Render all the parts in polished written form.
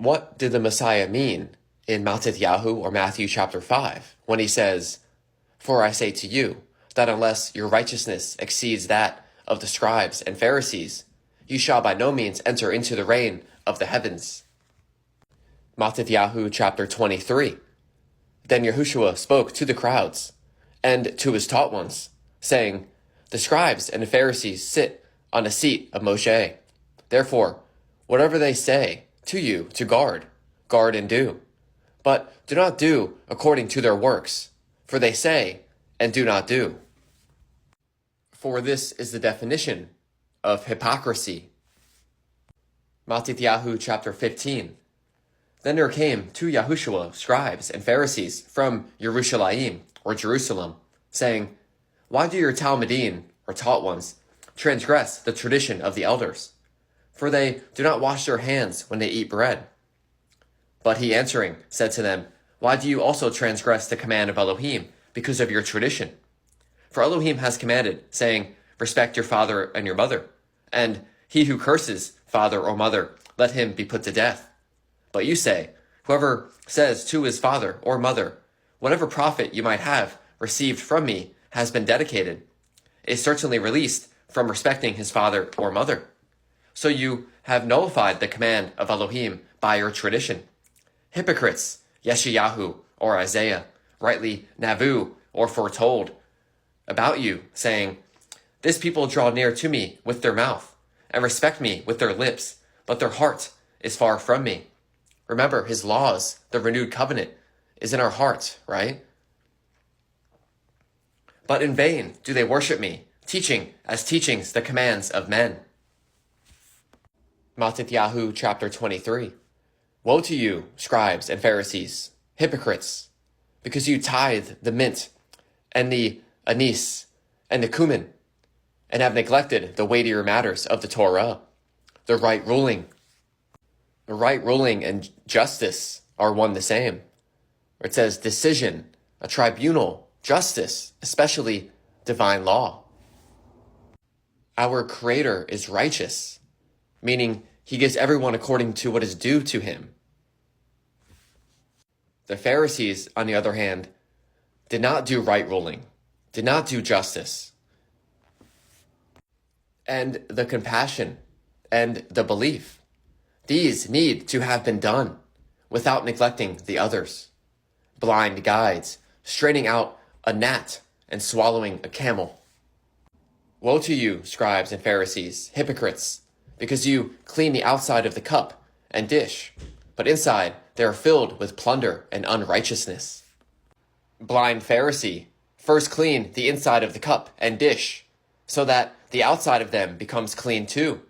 What did the Messiah mean in Matthew or Matthew chapter 5 when he says, "For I say to you, that unless your righteousness exceeds that of the scribes and Pharisees, you shall by no means enter into the reign of the heavens"? Matthew chapter 23. Then Yahushua spoke to the crowds and to his taught ones, saying, "The scribes and the Pharisees sit on the seat of Moshe. Therefore, whatever they say to you to guard and do. But do not do according to their works, for they say and do not do." For this is the definition of hypocrisy. Matthew chapter 15. Then there came to Yahushua scribes and Pharisees from Yerushalayim, or Jerusalem, saying, "Why do your Talmudim, or taught ones, transgress the tradition of the elders? For they do not wash their hands when they eat bread." But he answering said to them, "Why do you also transgress the command of Elohim because of your tradition? For Elohim has commanded, saying, 'Respect your father and your mother,' and 'He who curses father or mother, let him be put to death.' But you say, 'Whoever says to his father or mother, whatever profit you might have received from me has been dedicated,' is certainly released from respecting his father or mother. So you have nullified the command of Elohim by your tradition. Hypocrites, Yeshayahu or Isaiah, rightly Navu or foretold about you, saying, 'This people draw near to me with their mouth, and respect me with their lips, but their heart is far from me.' Remember his laws, the renewed covenant, is in our heart, right? But in vain do they worship me, teaching as teachings the commands of men." Matthew chapter 23. Woe to you, scribes and Pharisees, hypocrites, because you tithe the mint and the anise and the cumin, and have neglected the weightier matters of the Torah, the right ruling. The right ruling and justice are one the same. It says decision, a tribunal, justice, especially divine law. Our Creator is righteous, meaning he gives everyone according to what is due to him. The Pharisees, on the other hand, did not do right ruling, did not do justice. And the compassion and the belief, these need to have been done without neglecting the others. Blind guides, straining out a gnat and swallowing a camel. Woe to you, scribes and Pharisees, hypocrites, because you clean the outside of the cup and dish, but inside they are filled with plunder and unrighteousness. Blind Pharisee, first clean the inside of the cup and dish, so that the outside of them becomes clean too.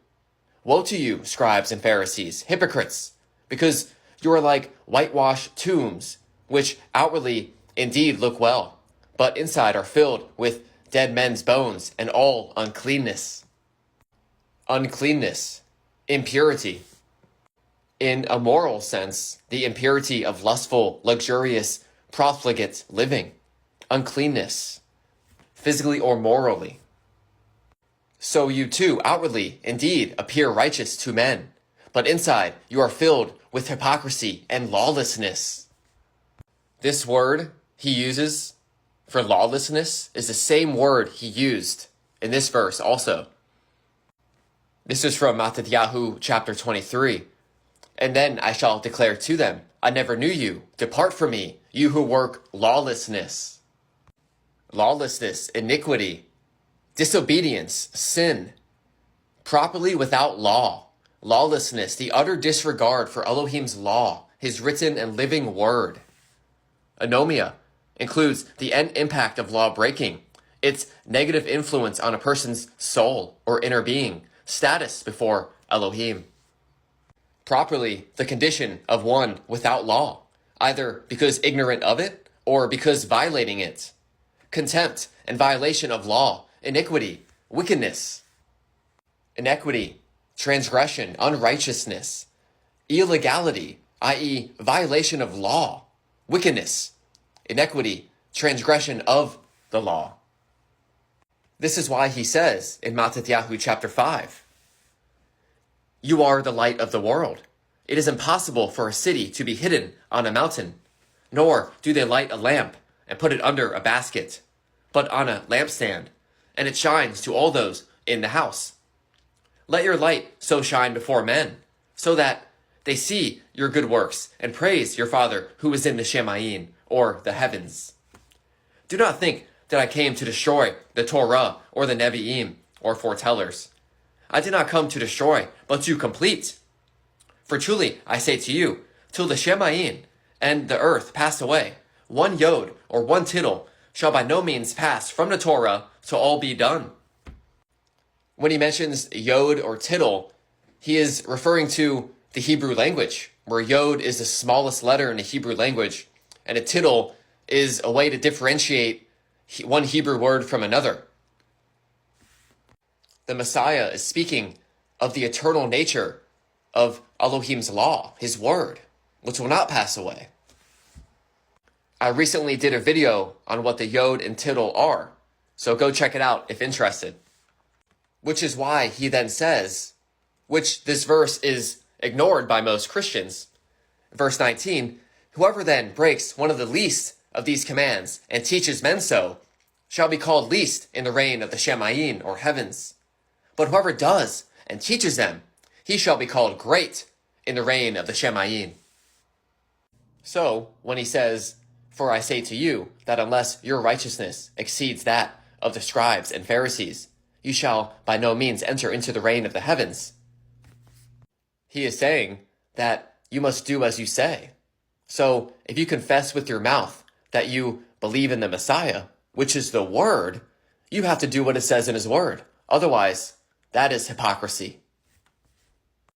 Woe to you, scribes and Pharisees, hypocrites, because you are like whitewashed tombs, which outwardly indeed look well, but inside are filled with dead men's bones and all uncleanness. Uncleanness, impurity. In a moral sense, the impurity of lustful, luxurious, profligate living. Uncleanness, physically or morally. So you too outwardly indeed appear righteous to men, but inside you are filled with hypocrisy and lawlessness. This word he uses for lawlessness is the same word he used in this verse also. This is from Matthew chapter 23. "And then I shall declare to them, I never knew you. Depart from me, you who work lawlessness." Lawlessness, iniquity, disobedience, sin, properly without law. Lawlessness, the utter disregard for Elohim's law, his written and living word. Anomia includes the end impact of law breaking, its negative influence on a person's soul or inner being, status before Elohim. Properly, the condition of one without law, either because ignorant of it or because violating it. Contempt and violation of law, iniquity, wickedness. Inequity, transgression, unrighteousness. Illegality, i.e., violation of law. Wickedness, inequity, transgression of the law. This is why he says in Matthew chapter 5, "You are the light of the world. it is impossible for a city to be hidden on a mountain, nor do they light a lamp and put it under a basket, but on a lampstand, and it shines to all those in the house. Let your light so shine before men, so that they see your good works and praise your Father who is in the Shemayin, or the heavens. Do not think that I came to destroy the Torah or the Nevi'im or foretellers. I did not come to destroy, but to complete. For truly I say to you, till the Shemayin and the earth pass away, one yod or one tittle shall by no means pass from the Torah till all be done. When he mentions yod or tittle, he is referring to the Hebrew language, where yod is the smallest letter in the Hebrew language, and a tittle is a way to differentiate one Hebrew word from another. The Messiah is speaking of the eternal nature of Elohim's law, his word, which will not pass away. I recently did a video on what the yod and tittle are, so go check it out if interested. Which is why he then says, which this verse is ignored by most Christians. Verse 19, whoever then breaks one of the least of these commands and teaches men so shall be called least in the reign of the Shemayin, or heavens. But whoever does and teaches them, he shall be called great in the reign of the Shemayin. So, when he says, for I say to you that unless your righteousness exceeds that of the scribes and Pharisees, you shall by no means enter into the reign of the heavens, he is saying that you must do as you say. So, if you confess with your mouth that you believe in the Messiah, which is the Word, you have to do what it says in his Word. Otherwise, that is hypocrisy.